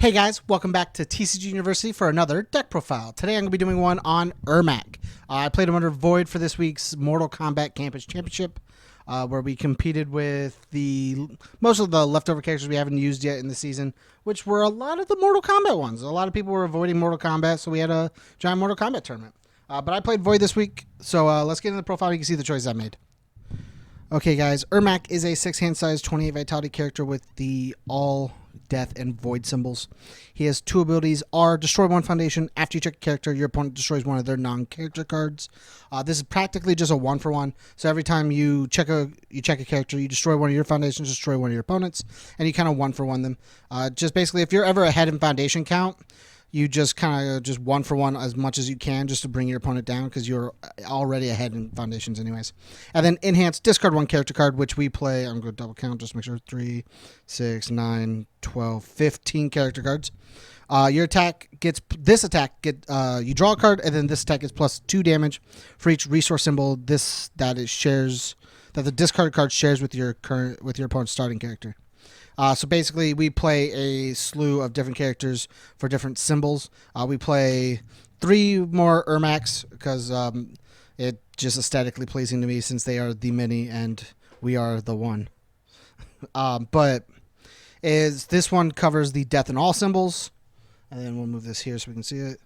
Hey guys, welcome back to TCG University for another deck profile. Today I'm going to be doing one on Ermac. I played him under Void for this week's Mortal Kombat Campus Championship, where we competed with most of the leftover characters we haven't used yet in the season, which were a lot of the Mortal Kombat ones. A lot of people were avoiding Mortal Kombat, so we had a giant Mortal Kombat tournament. But I played Void this week, so let's get into the profile. You can see the choices I made. Okay, guys, Ermac is a 6-hand size 28 vitality character with the all death and void symbols. He has two abilities: R, destroy one foundation. After you check a character, your opponent destroys one of their non-character cards. This is practically just a 1-for-1. So every time you check a character, you destroy one of your foundations, destroy one of your opponents, and you kind of 1-for-1 them. Just basically, if you're ever ahead in foundation count, you just kind of just 1-for-1 as much as you can just to bring your opponent down because you're already ahead in foundations anyways. And then enhance, discard one character card, which we play. I'm going to double count just to make sure. 3, 6, 9, 12, 15 character cards. Your attack gets you draw a card, and then this attack gets plus 2 damage for each resource symbol that the discarded card shares with your opponent's starting character. So basically, we play a slew of different characters for different symbols. We play 3 more Ermacs because it's just aesthetically pleasing to me since they are the many and we are the one. But this one covers the death and all symbols. And then we'll move this here so we can see it.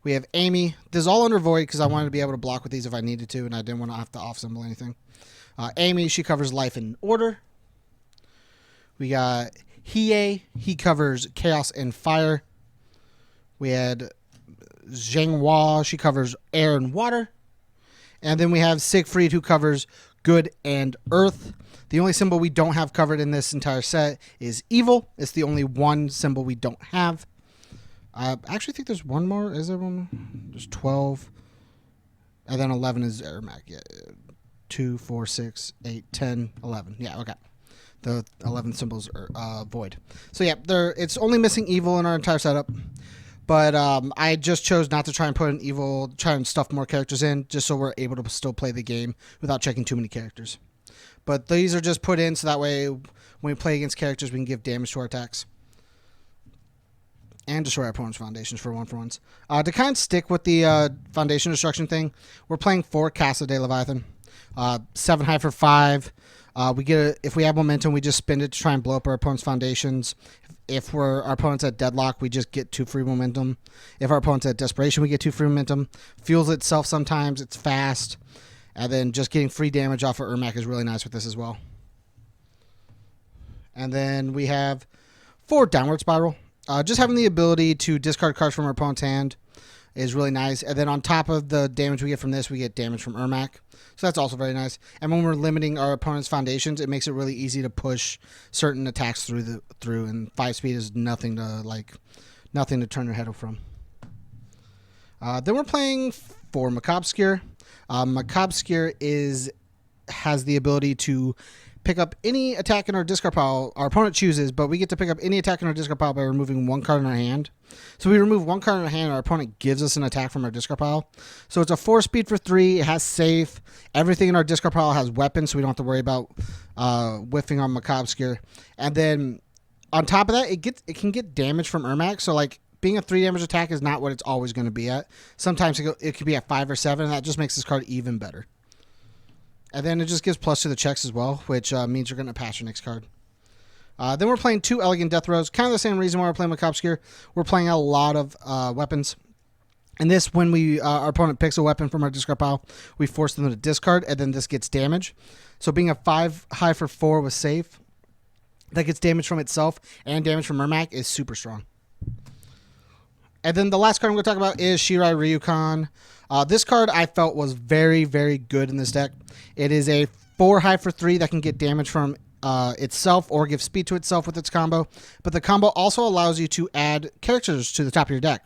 We have Amy. This is all under Void because I wanted to be able to block with these if I needed to, and I didn't want to have to off-symbol anything. Amy, she covers life and order. We got Hiei. He covers chaos and fire. We had Zhenghua. She covers air and water. And then we have Siegfried, who covers good and earth. The only symbol we don't have covered in this entire set is evil. It's the only one symbol we don't have. I actually think there's one more. Is there one more? There's 12. And then 11 is Ermac. Yeah. 2, 4, 6, 8, 10, 11. Yeah, okay. The 11 symbols are void. So yeah, it's only missing evil in our entire setup. But I just chose not to try and put an evil, try and stuff more characters in, just so we're able to still play the game without checking too many characters. But these are just put in so that way when we play against characters, we can give damage to our attacks. And destroy our opponent's foundations for 1-for-1s. To kind of stick with the foundation destruction thing, we're playing 4 Casa de Leviathan. 7 high for 5. If we have momentum, we just spend it to try and blow up our opponent's foundations. If our opponent's at deadlock, we just get 2 free momentum. If our opponent's at desperation, we get 2 free momentum. Fuels itself sometimes. It's fast. And then just getting free damage off of Ermac is really nice with this as well. And then we have 4 Downward Spiral. Just having the ability to discard cards from our opponent's hand is really nice. And then on top of the damage we get from this, we get damage from Ermac. So that's also very nice. And when we're limiting our opponent's foundations, it makes it really easy to push certain attacks through. And 5 speed is nothing to turn your head up from. Then we're playing for Macabre Obscure. Macabre Obscure has the ability to pick up any attack in our discard pile our opponent chooses, but we get to pick up any attack in our discard pile by removing 1 card in our hand. So we remove 1 card in our hand, and our opponent gives us an attack from our discard pile. So it's a 4 speed for 3. It has safe. Everything in our discard pile has weapons, so we don't have to worry about whiffing on Macabre Obscure. And then on top of that, it can get damage from Ermac. So like being a 3 damage attack is not what it's always going to be at. Sometimes it could be at 5 or 7, and that just makes this card even better. And then it just gives plus to the checks as well, which means you're going to pass your next card. Then we're playing 2 Elegant Death Rows. Kind of the same reason why we're playing Macabre Obscure. We're playing a lot of weapons. And this, when our opponent picks a weapon from our discard pile, we force them to discard, and then this gets damage. So being a 5 high for 4 with safe, that gets damage from itself and damage from Ermac is super strong. And then the last card I'm going to talk about is Shirai Ryukan. This card I felt was very, very good in this deck. It is a 4 high for 3 that can get damage from itself or give speed to itself with its combo. But the combo also allows you to add characters to the top of your deck.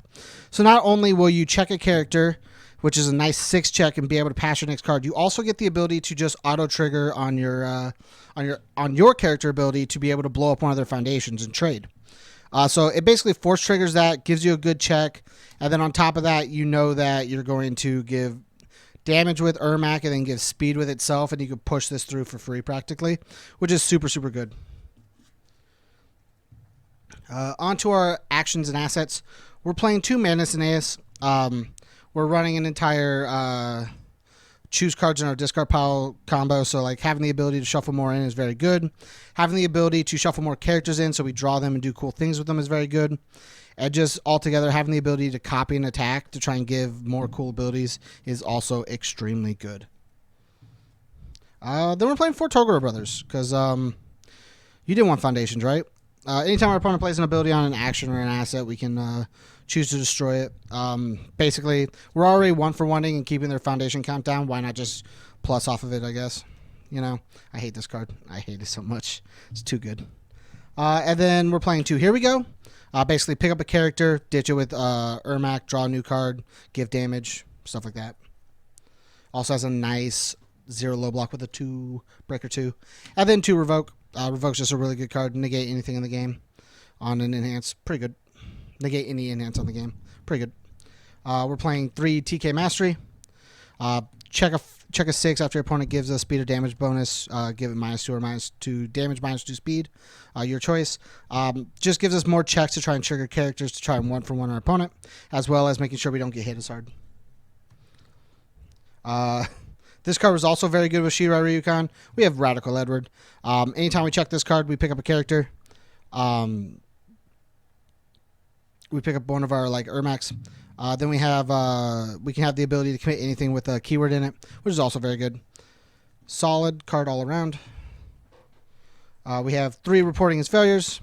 So not only will you check a character, which is a nice 6 check, and be able to pass your next card, you also get the ability to just auto trigger on your character ability to be able to blow up one of their foundations and trade. So it basically force triggers that, gives you a good check, and then on top of that, you know that you're going to give damage with Ermac and then give speed with itself, and you can push this through for free practically, which is super, super good. Onto our actions and assets. We're playing 2 Madness and Ace. We're running an entire choose cards in our discard pile combo, so like having the ability to shuffle more in is very good. Having the ability to shuffle more characters in so we draw them and do cool things with them is very good. And just altogether having the ability to copy and attack to try and give more cool abilities is also extremely good. Then we're playing 4 Toguro Brothers, because you didn't want Foundations, right? Anytime our opponent plays an ability on an action or an asset, we can choose to destroy it. Basically, we're already 1-for-1ing and keeping their Foundation count down. Why not just plus off of it, I guess? You know, I hate this card. I hate it so much. It's too good. And then we're playing 2 Here We Go. Basically, pick up a character, ditch it with Ermac, draw a new card, give damage, stuff like that. Also has a nice 0 low block with a 2 breaker 2. And then 2 Revoke. Revoke's just a really good card. Negate anything in the game on an enhance. Pretty good. Negate any enhance on the game. Pretty good. We're playing 3 TK Mastery. Check a 6 after your opponent gives a speed or damage bonus. Give it -2 or -2 damage, -2 speed. Your choice. Just gives us more checks to try and trigger characters to try and 1-for-1 our opponent, as well as making sure we don't get hit as hard. This card was also very good with Shirai Ryukan. We have Radical Edward. Anytime we check this card, we pick up a character. We pick up one of our like Ermacs. Then we can have the ability to commit anything with a keyword in it, which is also very good. Solid card all around. We have 3 Reporting as Failures.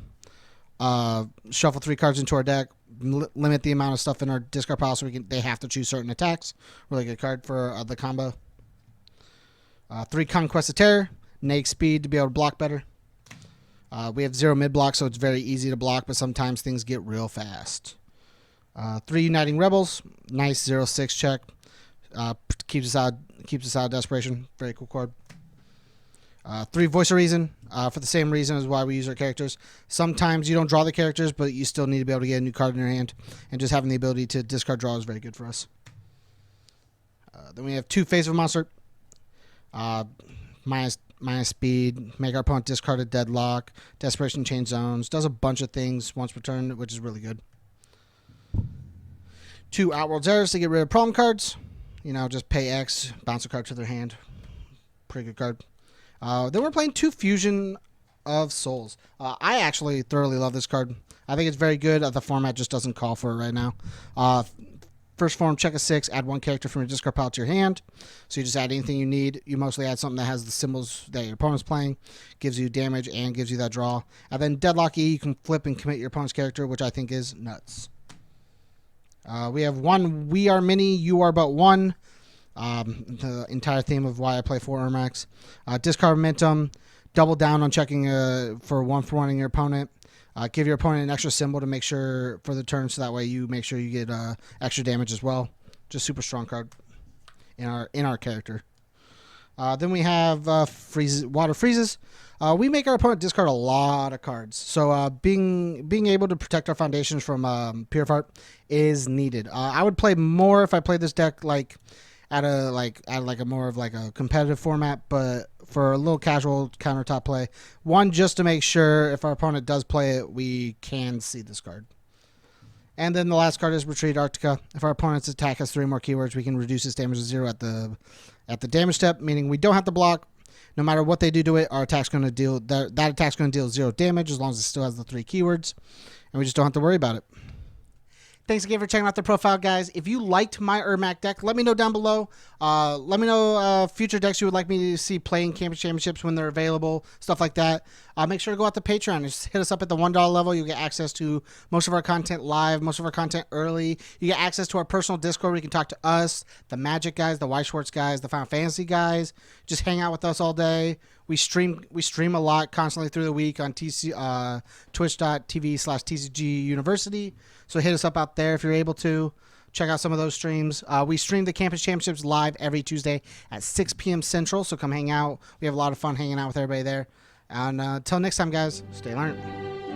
Shuffle 3 cards into our deck. Limit the amount of stuff in our discard pile so they have to choose certain attacks. Really good card for the combo. 3 Conquest of Terror. Neg speed to be able to block better. We have 0 mid block, so it's very easy to block, but sometimes things get real fast. 3 Uniting Rebels. Nice 0/6 check. Keeps us out of desperation. Very cool card. 3 Voice of Reason. For the same reason as why we use our characters. Sometimes you don't draw the characters, but you still need to be able to get a new card in your hand. And just having the ability to discard draw is very good for us. Then we have 2 Phase of a Monster. Minus speed, make our opponent discard a deadlock, desperation change zones, does a bunch of things once per turn, which is really good. 2 Outworld's Errors to get rid of problem cards. You know, just pay X, bounce a card to their hand. Pretty good card. Then we're playing 2 Fusion of Souls. I actually thoroughly love this card. I think it's very good. The format just doesn't call for it right now. First form, check a 6, add 1 character from your discard pile to your hand. So you just add anything you need. You mostly add something that has the symbols that your opponent's playing, gives you damage, and gives you that draw. And then Deadlock E, you can flip and commit your opponent's character, which I think is nuts. We have 1 We Are Many, You Are But One. The entire theme of why I play 4 Ermacs. Discard Momentum, double down on checking for 1-for-1ing your opponent. Give your opponent an extra symbol to make sure for the turn, so that way you make sure you get extra damage as well. Just super strong card in our character. Then we have Water Freezes. We make our opponent discard a lot of cards, so being able to protect our foundations from Pure is needed. I would play more if I played this deck like at a more of like a competitive format, but for a little casual countertop play, just to make sure if our opponent does play it, we can see this card. And then the last card is Retreat Arctica. If our opponent's attack has 3 more keywords, we can reduce its damage to 0 at the damage step, meaning we don't have to block. No matter what they do to it, our attack's going to deal that attack's going to deal 0 damage as long as it still has the 3 keywords, and we just don't have to worry about it. Thanks again for checking out the profile, guys. If you liked my Ermac deck, let me know down below. Let me know future decks you would like me to see playing Campus Championships when they're available, stuff like that. Make sure to go out to Patreon and just hit us up at the $1 level. You'll get access to most of our content live, most of our content early. You get access to our personal Discord where you can talk to us, the Magic guys, the White Schwartz guys, the Final Fantasy guys. Just hang out with us all day. We stream a lot constantly through the week on twitch.tv/TCG University. So hit us up out there if you're able to. Check out some of those streams. We stream the Campus Championships live every Tuesday at 6 p.m. Central, so come hang out. We have a lot of fun hanging out with everybody there. And until next time, guys, stay learned.